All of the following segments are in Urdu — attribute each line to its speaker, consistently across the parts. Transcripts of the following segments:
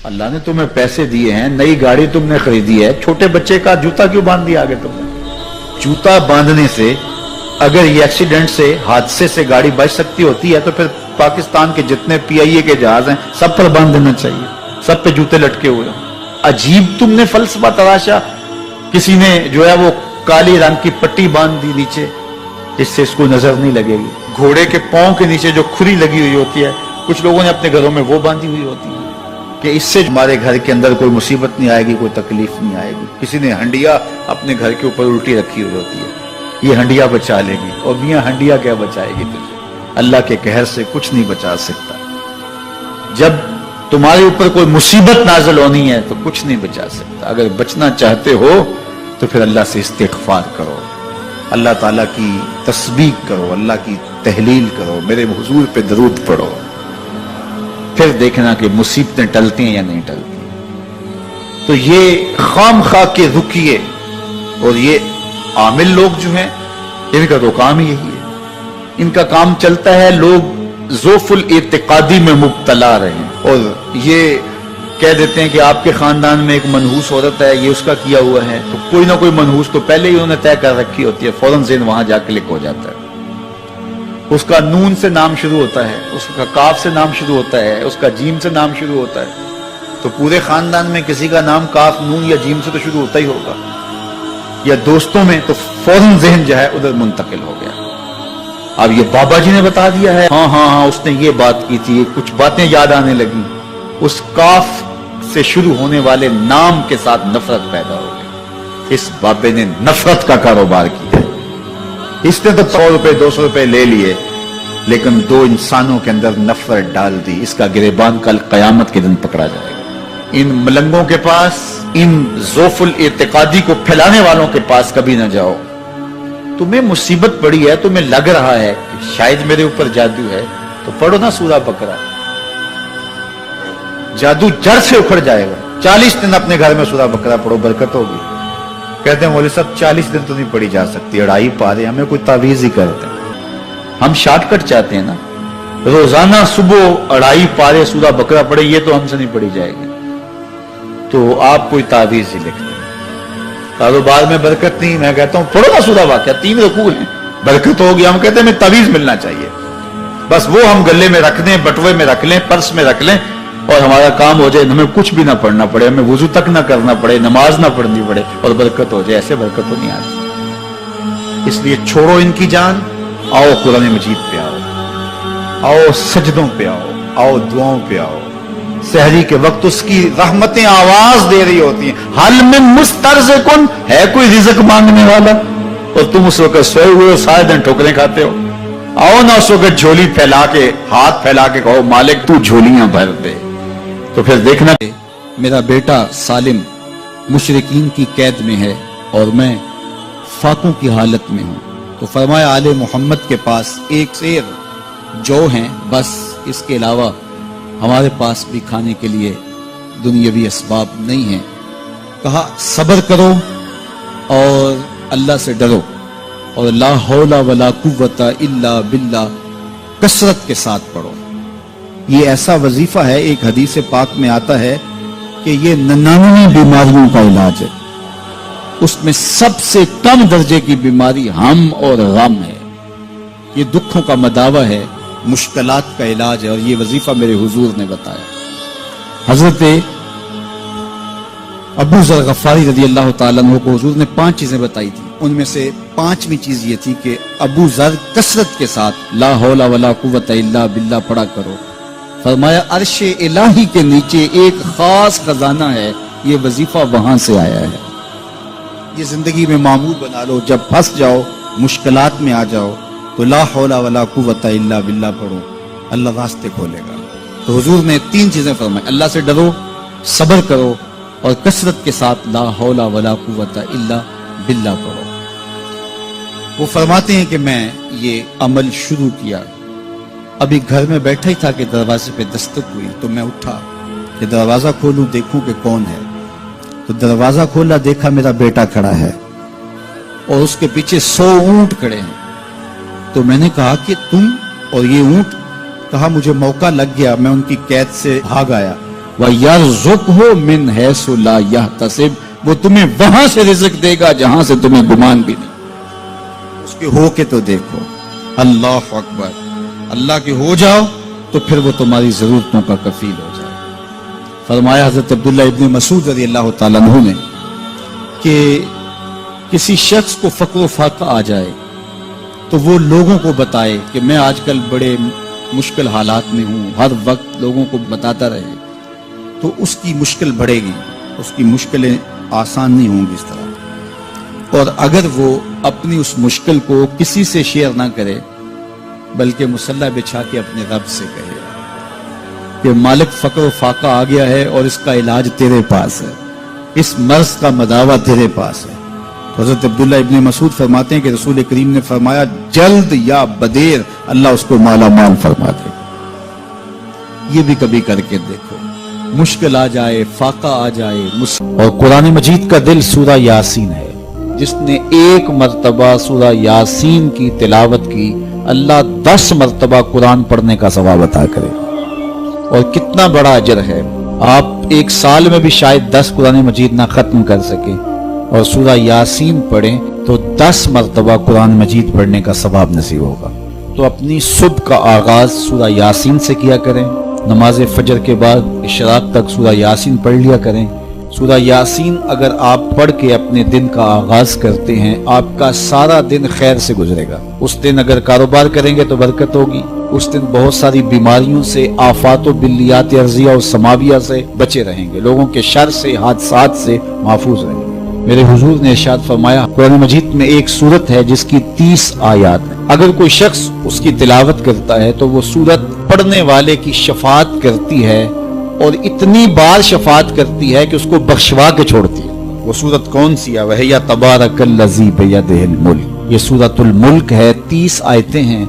Speaker 1: اللہ نے تمہیں پیسے دیے ہیں, نئی گاڑی تم نے خریدی ہے, چھوٹے بچے کا جوتا کیوں باندھ دیا آگے تم نے؟ جوتا باندھنے سے اگر یہ ایکسیڈنٹ سے, حادثے سے گاڑی بچ سکتی ہوتی ہے تو پھر پاکستان کے جتنے پی آئی اے کے جہاز ہیں سب پر باندھ دینا چاہیے, سب پہ جوتے لٹکے ہوئے ہوں. عجیب تم نے فلسفہ تراشا. کسی نے جو ہے وہ کالی رنگ کی پٹی باندھ دی نیچے جس سے اس کو نظر نہیں لگے گی. گھوڑے کے پاؤں کے نیچے جو کھری لگی ہوئی ہوتی ہے کچھ لوگوں نے اپنے گھروں میں وہ باندھی ہوئی ہوتی ہے کہ اس سے ہمارے گھر کے اندر کوئی مصیبت نہیں آئے گی, کوئی تکلیف نہیں آئے گی. کسی نے ہنڈیا اپنے گھر کے اوپر الٹی رکھی ہوئی ہوتی ہے, یہ ہنڈیا بچا لے گی. اور میاں ہنڈیا کیا بچائے گی تجھے؟ اللہ کے قہر سے کچھ نہیں بچا سکتا. جب تمہارے اوپر کوئی مصیبت نازل ہونی ہے تو کچھ نہیں بچا سکتا. اگر بچنا چاہتے ہو تو پھر اللہ سے استغفار کرو, اللہ تعالیٰ کی تسبیح کرو, اللہ کی تحلیل کرو, میرے حضور پہ درود پڑھو, پھر دیکھنا کہ مصیبتیں ٹلتی ہیں یا نہیں ٹلتی. تو یہ خام خواہ کے رکیے اور یہ عامل لوگ جو ہیں ان کا تو کام ہی یہی ہے. ان کا کام چلتا ہے لوگ ذوف الاعتقادی میں مبتلا رہے ہیں اور یہ کہہ دیتے ہیں کہ آپ کے خاندان میں ایک منحوس عورت ہے, یہ اس کا کیا ہوا ہے, تو کوئی نہ کوئی منحوس تو پہلے ہی انہوں نے طے کر رکھی ہوتی ہے, فوراً ذہن وہاں جا کلک ہو جاتا ہے. اس کا نون سے نام شروع ہوتا ہے, اس کا کاف سے نام شروع ہوتا ہے, اس کا جیم سے نام شروع ہوتا ہے, تو پورے خاندان میں کسی کا نام کاف, نون یا جیم سے تو شروع ہوتا ہی ہوگا, یا دوستوں میں, تو فوراً ذہن جو ہے ادھر منتقل ہو گیا. اب یہ بابا جی نے بتا دیا ہے, ہاں ہاں ہاں اس نے یہ بات کی تھی, کچھ باتیں یاد آنے لگی. اس کاف سے شروع ہونے والے نام کے ساتھ نفرت پیدا ہو گئی. اس بابے نے نفرت کا کاروبار کیا. اس نے تو 100 روپے 200 روپے لے لیے لیکن دو انسانوں کے اندر نفرت ڈال دی. اس کا گریبان کل قیامت کے دن پکڑا جائے گا. ان ملنگوں کے پاس, ان ذوف الاعتقادی کو پھیلانے والوں کے پاس کبھی نہ جاؤ. تمہیں مصیبت پڑی ہے, تمہیں لگ رہا ہے کہ شاید میرے اوپر جادو ہے, تو پڑھو نا سورہ بقرہ, جادو جڑ سے اکھڑ جائے گا. 40 دن اپنے گھر میں سورہ بقرہ پڑھو, برکت ہوگی. کہتے ہیں مولوی صاحب 40 دن تو نہیں پڑھی جا سکتی, 2.5 پارے, ہمیں کوئی تعویذ ہی کرتے ہیں. ہم شارٹ کٹ چاہتے ہیں نا, روزانہ صبح 2.5 پارے سورہ بقرہ پڑھے, یہ تو ہم سے نہیں پڑھی جائے گی. تو آپ کوئی تعویذ ہی لکھ دیں. کاروبار میں برکت نہیں, میں کہتا ہوں پڑھو نا سورہ واقعہ, 3 رکوع ہیں, برکت ہوگی. ہم کہتے ہیں ہمیں تعویذ ملنا چاہیے, بس وہ ہم گلے میں رکھ دیں, بٹوے میں رکھ لیں, پرس میں رکھ لیں اور ہمارا کام ہو جائے, ہمیں کچھ بھی نہ پڑھنا پڑے, ہمیں وضو تک نہ کرنا پڑے, نماز نہ پڑھنی پڑے اور برکت ہو جائے. ایسے برکت تو نہیں آتی. اس لیے چھوڑو ان کی جان, آؤ قرآن مجید پہ آؤ, آؤ سجدوں پہ آؤ, آؤ دعاؤں پہ آؤ. سحری کے وقت اس کی رحمتیں آواز دے رہی ہوتی ہیں, حل من مسترزقن, ہے کوئی رزق مانگنے والا, اور تم اس وقت سوئے ہوئے ہو, سارے دن ٹھوکریں کھاتے ہو. آؤ نا اس وقت جھولی پھیلا کے, ہاتھ پھیلا کے کہو مالک تو جھولیاں بھر دے. تو پھر دیکھنا میرا بیٹا سالم مشرکین کی قید میں ہے اور میں فاقوں کی حالت میں ہوں. تو فرمایا آل محمد کے پاس ایک سیر جو ہیں, بس اس کے علاوہ ہمارے پاس بھی کھانے کے لیے دنیاوی اسباب نہیں ہیں. کہا صبر کرو اور اللہ سے ڈرو, اور لا حول ولا قوت الا باللہ کثرت کے ساتھ پڑھو. یہ ایسا وظیفہ ہے, ایک حدیث پاک میں آتا ہے کہ یہ 99 بیماریوں کا علاج ہے. اس میں سب سے کم درجے کی بیماری ہم اور غم ہے. یہ دکھوں کا مداوع ہے, مشکلات کا علاج ہے, اور یہ وظیفہ میرے حضور نے بتایا. حضرت ابو ذر غفاری رضی اللہ تعالیٰ عنہ کو حضور نے 5 چیزیں بتائی تھی. ان میں سے 5ویں چیز یہ تھی کہ ابو ذر کثرت کے ساتھ لا حول ولا قوت الا باللہ پڑھا کرو. فرمایا عرش الہی کے نیچے ایک خاص خزانہ ہے, یہ وظیفہ وہاں سے آیا ہے. یہ زندگی میں معمول بنا لو, جب پھنس جاؤ, مشکلات میں آ جاؤ تو لا حول ولا قوت الا باللہ پڑھو, اللہ راستے کھولے گا. تو حضور نے 3 چیزیں فرمائی, اللہ سے ڈرو, صبر کرو, اور کثرت کے ساتھ لا حول ولا قوت الا باللہ پڑھو. وہ فرماتے ہیں کہ میں یہ عمل شروع کیا, ابھی گھر میں بیٹھا ہی تھا کہ دروازے پہ دستک ہوئی, تو میں اٹھا کہ دروازہ کھولوں دیکھوں کہ کون ہے. تو دروازہ کھولا, دیکھا میرا بیٹا کھڑا ہے اور اس کے پیچھے 100 اونٹ کھڑے ہیں. تو میں نے کہا کہ تم اور یہ اونٹ؟ کہا مجھے موقع لگ گیا, میں ان کی قید سے بھاگ آیا.
Speaker 2: وَيَرْزُقْهُ مِنْ حَيْثُ لَا يَحْتَسِبُ، وہ تمہیں وہاں سے رزق دے گا جہاں سے تمہیں گمان بھی نہیں۔ اس کے ہو کے تو دیکھو، اللہ اکبر، اللہ کے ہو جاؤ تو پھر وہ تمہاری ضرورتوں کا کفیل ہو جائے۔ فرمایا حضرت عبداللہ ابن مسعود رضی اللہ تعالیٰ عنہ نے کہ کسی شخص کو فقر و فاقہ آ جائے تو وہ لوگوں کو بتائے کہ میں آج کل بڑے مشکل حالات میں ہوں، ہر وقت لوگوں کو بتاتا رہے تو اس کی مشکل بڑھے گی، اس کی مشکلیں آسان نہیں ہوں گی اس طرح۔ اور اگر وہ اپنی اس مشکل کو کسی سے شیئر نہ کرے بلکہ مصلی بچھا کے اپنے رب سے کہے کہ مالک فقر و فاقہ آ گیا ہے اور اس کا علاج تیرے پاس ہے، اس مرض کا مداوع تیرے پاس ہے۔ حضرت عبداللہ ابن مسعود فرماتے ہیں کہ رسول کریم نے فرمایا جلد یا بدیر اللہ اس کو مالا مال فرما دے۔ یہ بھی کبھی کر کے دیکھو، مشکل آ جائے، فاقہ آ جائے۔ اور قرآن مجید کا دل سورہ یاسین ہے، جس نے ایک مرتبہ سورہ یاسین کی تلاوت کی اللہ 10 مرتبہ قرآن پڑھنے کا ثواب عطا کرے۔ اور کتنا بڑا اجر ہے، آپ ایک سال میں بھی شاید 10 قرآن مجید نہ ختم کر سکیں اور سورہ یاسین پڑھیں تو 10 مرتبہ قرآن مجید پڑھنے کا ثواب نصیب ہوگا۔ تو اپنی صبح کا آغاز سورہ یاسین سے کیا کریں، نماز فجر کے بعد اشراق تک سورہ یاسین پڑھ لیا کریں۔ سورہ یاسین اگر آپ پڑھ کے اپنے دن کا آغاز کرتے ہیں آپ کا سارا دن خیر سے گزرے گا۔ اس دن اگر کاروبار کریں گے تو برکت ہوگی، اس دن بہت ساری بیماریوں سے، آفات و بلیات ارضیہ اور سماویہ سے بچے رہیں گے، لوگوں کے شر سے، حادثات سے محفوظ رہیں گے۔ میرے حضور نے ارشاد فرمایا قرآن مجید میں ایک سورت ہے جس کی 30 آیات ہیں، اگر کوئی شخص اس کی تلاوت کرتا ہے تو وہ سورت پڑھنے والے کی شفاعت کرتی ہے اور اتنی بار شفاعت کرتی ہے کہ اس کو بخشوا کے چھوڑتی ہے۔ وہ سورت کون سی ہے؟ وَهِيَ تَبَارَكَ الَّذِي بِيَدِهِ الْمُلْكُ، یہ سورۃ الملک ہے، 30 آیتیں ہیں۔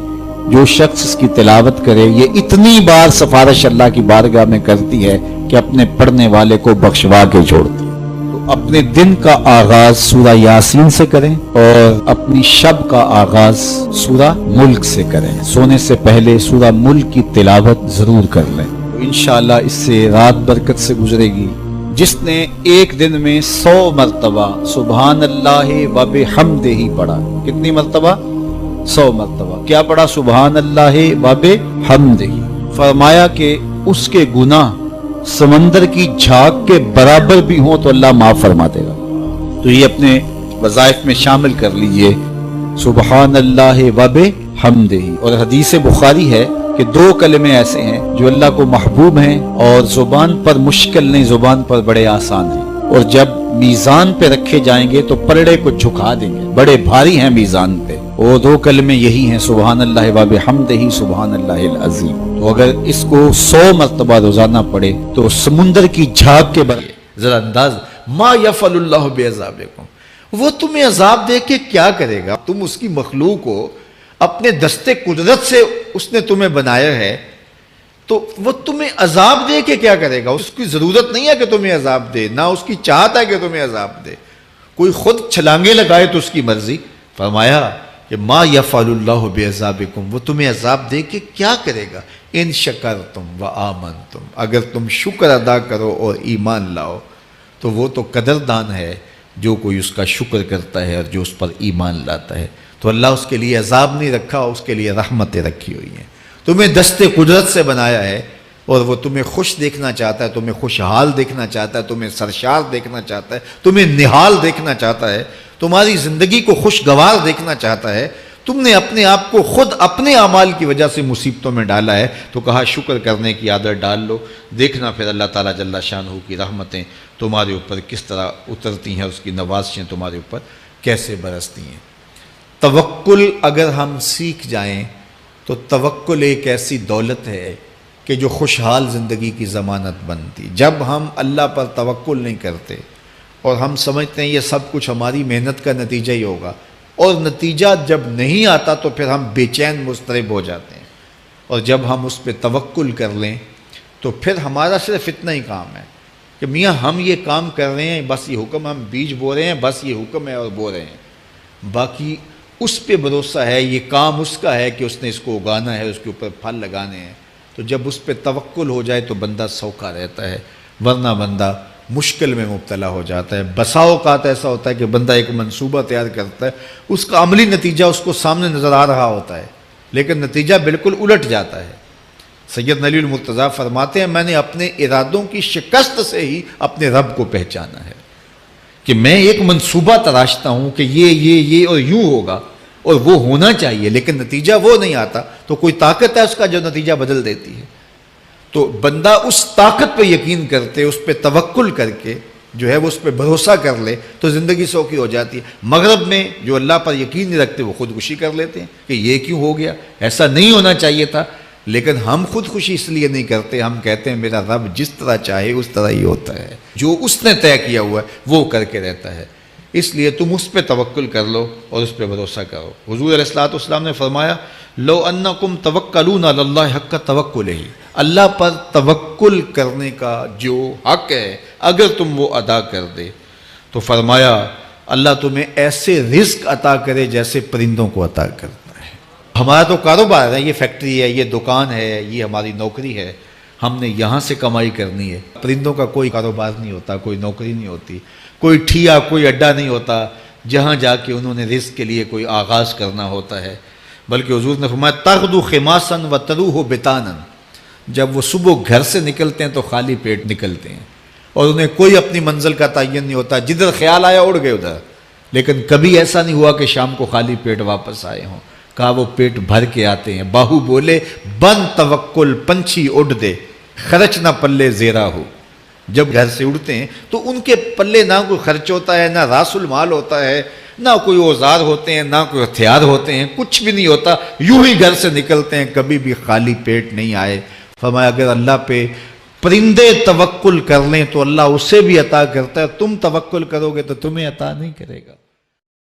Speaker 2: جو شخص اس کی تلاوت کرے یہ اتنی بار سفارش اللہ کی بارگاہ میں کرتی ہے کہ اپنے پڑھنے والے کو بخشوا کے چھوڑتی ہے۔ تو اپنے دن کا آغاز سورہ یاسین سے کریں اور اپنی شب کا آغاز سورہ ملک سے کریں۔ سونے سے پہلے سورہ ملک کی تلاوت ضرور کر لیں، انشاءاللہ اس سے رات برکت سے گزرے گی۔ جس نے ایک دن میں 100 مرتبہ سبحان اللہ و بحمدہ پڑھا، کتنی مرتبہ؟ 100 مرتبہ کیا پڑھا؟ سبحان اللہ و بحمدہ۔ فرمایا کہ اس کے گناہ سمندر کی جھاگ کے برابر بھی ہوں تو اللہ معاف فرما دے گا۔ تو یہ اپنے وظائف میں شامل کر لیجئے، سبحان اللہ و بحمدہ۔ اور حدیث بخاری ہے کہ 2 کلمے ایسے ہیں جو اللہ کو محبوب ہیں اور زبان پر مشکل نہیں، زبان پر بڑے آسان ہیں، اور جب میزان پہ رکھے جائیں گے تو پلڑے کو جھکا دیں گے، بڑے بھاری ہیں میزان پہ۔ وہ 2 کلمے یہی ہیں، سبحان اللہ و بحمدہ، سبحان اللہ العظیم۔ تو اگر اس کو 100 مرتبہ روزانہ پڑھے تو سمندر کی جھاگ کے برابر۔
Speaker 1: ذرا انداز، ما یفعل اللہ بعذابکم، وہ تمہیں عذاب دے کے کیا کرے گا؟ تم اس کی مخلوق ہو، اپنے دستے قدرت سے اس نے تمہیں بنایا ہے، تو وہ تمہیں عذاب دے کے کیا کرے گا؟ اس کی ضرورت نہیں ہے کہ تمہیں عذاب دے، نہ اس کی چاہت ہے کہ تمہیں عذاب دے۔ کوئی خود چھلانگے لگائے تو اس کی مرضی۔ فرمایا کہ ما یفعل اللہ بعذابکم، وہ تمہیں عذاب دے کے کیا کرے گا؟ ان شکرتم وآمنتم، اگر تم شکر ادا کرو اور ایمان لاؤ تو وہ تو قدردان ہے جو کوئی اس کا شکر کرتا ہے اور جو اس پر ایمان لاتا ہے۔ تو اللہ اس کے لیے عذاب نہیں رکھا، اس کے لیے رحمتیں رکھی ہوئی ہیں۔ تمہیں دستے قدرت سے بنایا ہے اور وہ تمہیں خوش دیکھنا چاہتا ہے، تمہیں خوشحال دیکھنا چاہتا ہے، تمہیں سرشار دیکھنا چاہتا ہے، تمہیں نہال دیکھنا چاہتا ہے، تمہاری زندگی کو خوشگوار دیکھنا چاہتا ہے۔ تم نے اپنے آپ کو خود اپنے اعمال کی وجہ سے مصیبتوں میں ڈالا ہے، تو کہا شکر کرنے کی عادت ڈال لو، دیکھنا پھر اللہ تعالیٰ جل شانہ کی رحمتیں تمہارے اوپر کس طرح اترتی ہیں، اس کی نوازشیں تمہارے اوپر کیسے برستی ہیں۔ توکل اگر ہم سیکھ جائیں تو توکل ایک ایسی دولت ہے کہ جو خوشحال زندگی کی ضمانت بنتی۔ جب ہم اللہ پر توکل نہیں کرتے اور ہم سمجھتے ہیں یہ سب کچھ ہماری محنت کا نتیجہ ہی ہوگا، اور نتیجہ جب نہیں آتا تو پھر ہم بے چین مضطرب ہو جاتے ہیں۔ اور جب ہم اس پہ توکل کر لیں تو پھر ہمارا صرف اتنا ہی کام ہے کہ میاں ہم یہ کام کر رہے ہیں، بس یہ حکم، ہم بیج بو رہے ہیں، بس یہ حکم ہے اور بو رہے ہیں، باقی اس پہ بھروسہ ہے، یہ کام اس کا ہے کہ اس نے اس کو اگانا ہے، اس کے اوپر پھل لگانے ہیں۔ تو جب اس پہ توکل ہو جائے تو بندہ سوکھا رہتا ہے۔ ورنہ بندہ مشکل میں مبتلا ہو جاتا ہے۔ بسا اوقات ایسا ہوتا ہے کہ بندہ ایک منصوبہ تیار کرتا ہے، اس کا عملی نتیجہ اس کو سامنے نظر آ رہا ہوتا ہے، لیکن نتیجہ بالکل الٹ جاتا ہے۔ سید علی المرتضیٰ فرماتے ہیں میں نے اپنے ارادوں کی شکست سے ہی اپنے رب کو پہچانا ہے، کہ میں ایک منصوبہ تراشتا ہوں کہ یہ اور یوں ہوگا اور وہ ہونا چاہیے، لیکن نتیجہ وہ نہیں آتا، تو کوئی طاقت ہے اس کا جو نتیجہ بدل دیتی ہے۔ تو بندہ اس طاقت پہ یقین کرتے، اس پہ توکل کر کے جو ہے وہ اس پہ بھروسہ کر لے تو زندگی سوکھی ہو جاتی ہے۔ مغرب میں جو اللہ پر یقین نہیں رکھتے وہ خودکشی کر لیتے ہیں کہ یہ کیوں ہو گیا، ایسا نہیں ہونا چاہیے تھا، لیکن ہم خودکشی اس لیے نہیں کرتے، ہم کہتے ہیں میرا رب جس طرح چاہے اس طرح ہی ہوتا ہے، جو اس نے طے کیا ہوا ہے وہ کر کے رہتا ہے، اس لیے تم اس پہ توکل کر لو اور اس پہ بھروسہ کرو۔ حضور علیہ الصلوۃ والسلام نے فرمایا لو انکم توکلون علی اللہ حق توکلہ، اللہ پر توکل کرنے کا جو حق ہے اگر تم وہ ادا کر دے تو فرمایا اللہ تمہیں ایسے رزق عطا کرے جیسے پرندوں کو عطا کرتا ہے۔ ہمارا تو کاروبار ہے، یہ فیکٹری ہے، یہ دکان ہے، یہ ہماری نوکری ہے، ہم نے یہاں سے کمائی کرنی ہے۔ پرندوں کا کوئی کاروبار نہیں ہوتا، کوئی نوکری نہیں ہوتی، کوئی ٹھیا، کوئی اڈا نہیں ہوتا جہاں جا کے انہوں نے رزق کے لیے کوئی آغاز کرنا ہوتا ہے، بلکہ حضور نے فرمایا تغدو خماسا وتروح بطانا، جب وہ صبح گھر سے نکلتے ہیں تو خالی پیٹ نکلتے ہیں اور انہیں کوئی اپنی منزل کا تعین نہیں ہوتا، جدھر خیال آیا اڑ گئے ادھر، لیکن کبھی ایسا نہیں ہوا کہ شام کو خالی پیٹ واپس آئے ہوں، کہا وہ پیٹ بھر کے آتے ہیں۔ باہو بولے بن توکل پنچھی اڑ دے، خرچ نہ پلے زیرا ہو، جب گھر سے اڑتے ہیں تو ان کے پلے نہ کوئی خرچ ہوتا ہے، نہ راس المال ہوتا ہے، نہ کوئی اوزار ہوتے ہیں، نہ کوئی ہتھیار ہوتے ہیں، کچھ بھی نہیں ہوتا، یوں ہی گھر سے نکلتے ہیں، کبھی بھی خالی پیٹ نہیں آئے۔ فرمایا اگر اللہ پہ پرندے توکل کر لیں تو اللہ اسے بھی عطا کرتا ہے، تم توکل کرو گے تو تمہیں عطا نہیں کرے گا۔